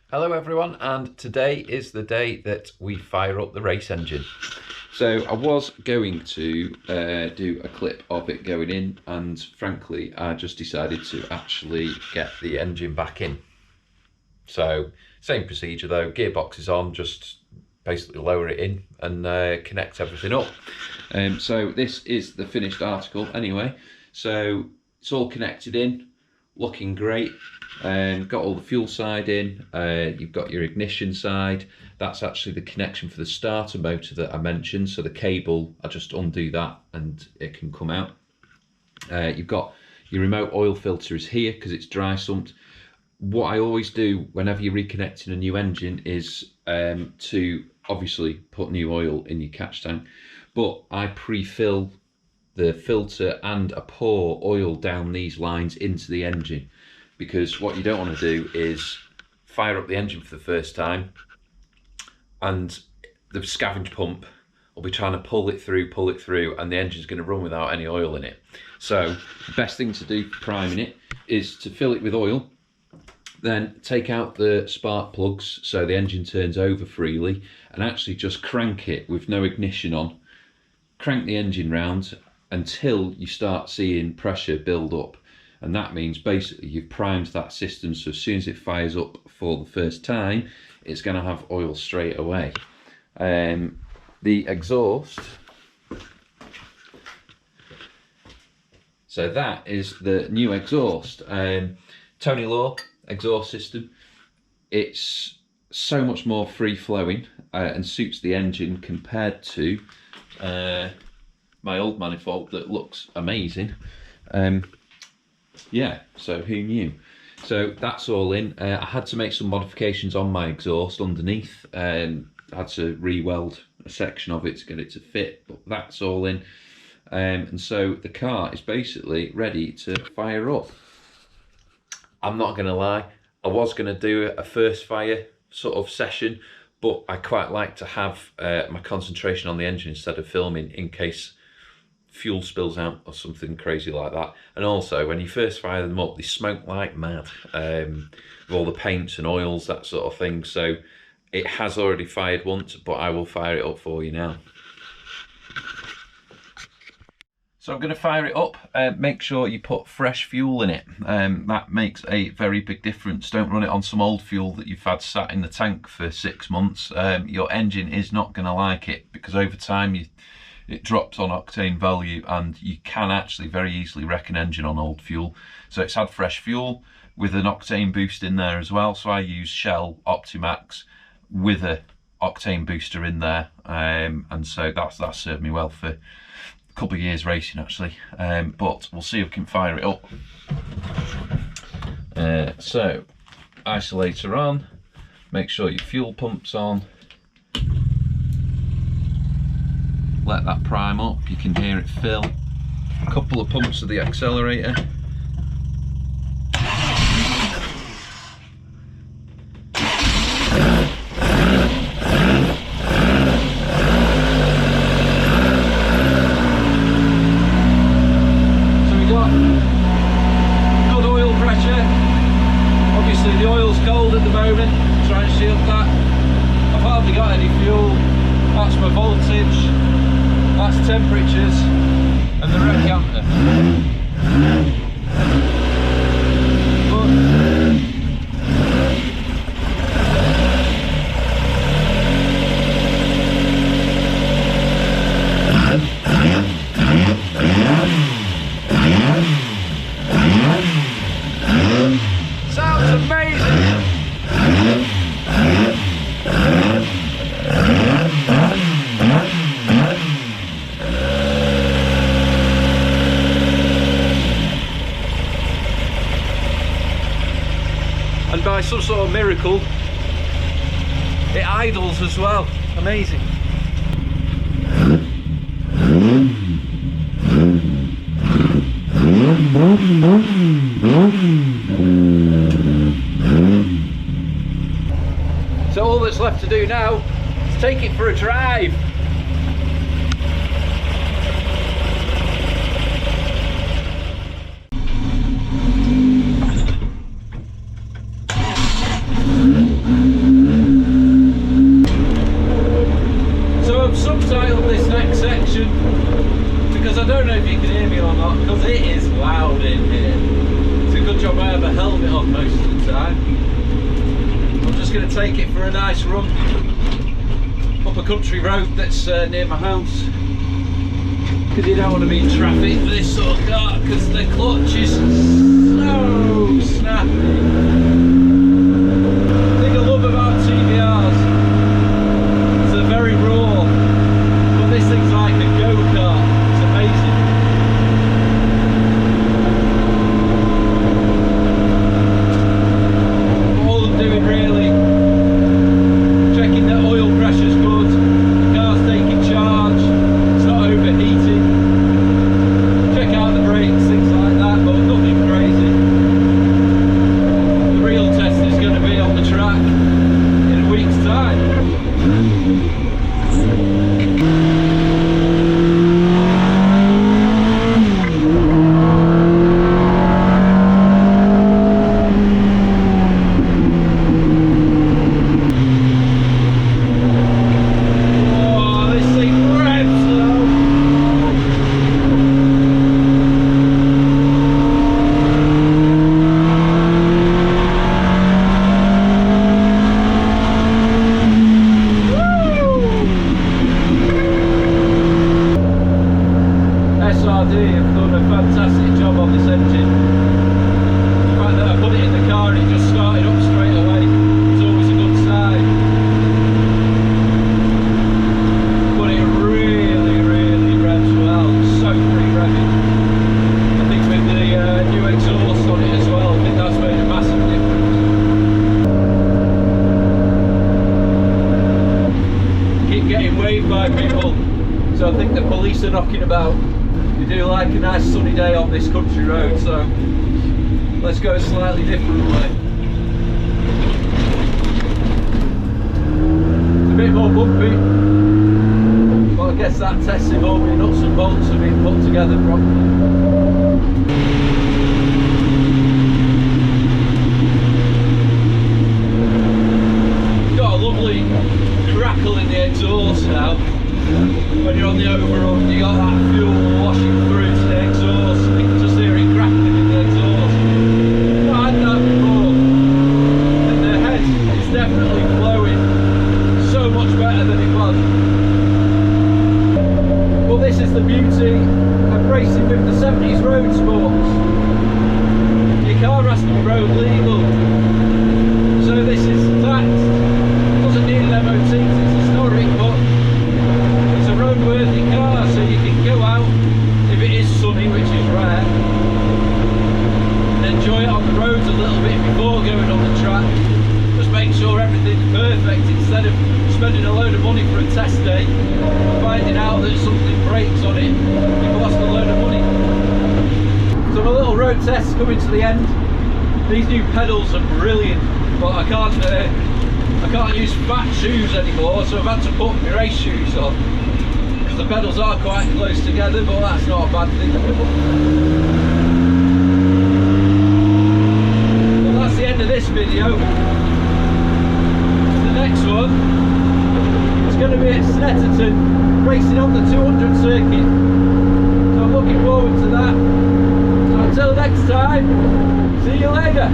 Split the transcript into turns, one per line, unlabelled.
Hello everyone, and today is the day that we fire up the race engine. So I was going to do a clip of it going in, and frankly I just decided to actually get the engine back in. So same procedure though, gearbox is on, just basically lower it in and connect everything up. So this is the finished article anyway, so it's all connected in, looking great. Got all the fuel side in, you've got your ignition side. That's actually the connection for the starter motor that I mentioned, so the cable, I just undo that and it can come out. You've got your remote oil filter is here because it's dry sumped. What I always do whenever you're reconnecting a new engine is to obviously put new oil in your catch tank, but I pre-fill the filter and I pour oil down these lines into the engine, because what you don't want to do is fire up the engine for the first time and the scavenge pump will be trying to pull it through, and the engine's going to run without any oil in it. So the best thing to do for priming it is to fill it with oil, then take out the spark plugs so the engine turns over freely, and actually just crank it with no ignition on. Crank the engine round until you start seeing pressure build up, and that means basically you've primed that system, so as soon as it fires up for the first time it's going to have oil straight away. The exhaust, so that is the new exhaust, Tony Law exhaust system. It's so much more free flowing and suits the engine compared to my old manifold that looks amazing. Yeah, so who knew? So that's all in. I had to make some modifications on my exhaust underneath. I had to re-weld a section of it to get it to fit, but that's all in. And so the car is basically ready to fire up. I'm not going to lie, I was going to do a first fire sort of session, but I quite like to have my concentration on the engine instead of filming in case fuel spills out or something crazy like that. And also when you first fire them up, they smoke like mad with all the paints and oils, that sort of thing. So it has already fired once, but I will fire it up for you now. So I'm going to fire it up. Make sure you put fresh fuel in it. That makes a very big difference. Don't run it on some old fuel that you've had sat in the tank for 6 months. Your engine is not going to like it, because over time it drops on octane value and you can actually very easily wreck an engine on old fuel. So it's had fresh fuel with an octane boost in there as well. So I use Shell Optimax with a octane booster in there, and so that's served me well for couple of years racing actually, but we'll see if we can fire it up. So isolator on, make sure your fuel pump's on, let that prime up, you can hear it fill, a couple of pumps of the accelerator. The oil's cold at the moment, try and shield that. I've hardly got any fuel. That's my voltage, that's temperatures, and the rev sounds amazing. And by some sort of miracle, it idles as well. Amazing. So all that's left to do now is take it for a drive. going to take it for a nice run up a country road that's near my house, because you don't want to be in traffic for this sort of car because the clutch is so snappy. The thing I love about TVRs is they're very raw, but this thing's like a go-kart. It's amazing. All I'm doing really, checking that oil pressure's good, the car's taking charge, it's not overheating, check out the brakes, things like that, but nothing crazy. The real test is going to be on the track in a week's time. SRD have done a fantastic job on this engine. The fact that I put it in the car and it just started up straight away is always a good sign. But it really revs well, so free revving. I think with the new exhaust on it as well, I think that's made a massive difference. Keep getting waved by people, so I think the police are knocking about. We do like a nice sunny day on this country road, so let's go a slightly different way. It's a bit more bumpy, but I guess that tests if all my nuts and bolts have been put together properly. Got a lovely crackle in the exhaust now. When you're on the overrun, you got that fuel washing through to the exhaust, and you can just hear it crackling in the exhaust. I've not had that before, and the head is definitely flowing so much better than it was. Well, this is the beauty of racing with the 70s road sports. Your car has to be road legal, so this is taxed. Doesn't need an MOT, it's historic, but it's a roadworthy car, so you can go out if it is sunny, which is rare, and enjoy it on the roads a little bit before going on the track. Just make sure everything's perfect instead of spending a load of money for a test day, finding out that something breaks on it, you've lost a load of money. So my little road test's coming to the end. These new pedals are brilliant, but I can't use fat shoes anymore, so I've had to put my race shoes on. The pedals are quite close together, but that's not a bad thing. Well, that's the end of this video. The next one is going to be at Snetterton, racing on the 200 circuit. So I'm looking forward to that. So until next time, see you later.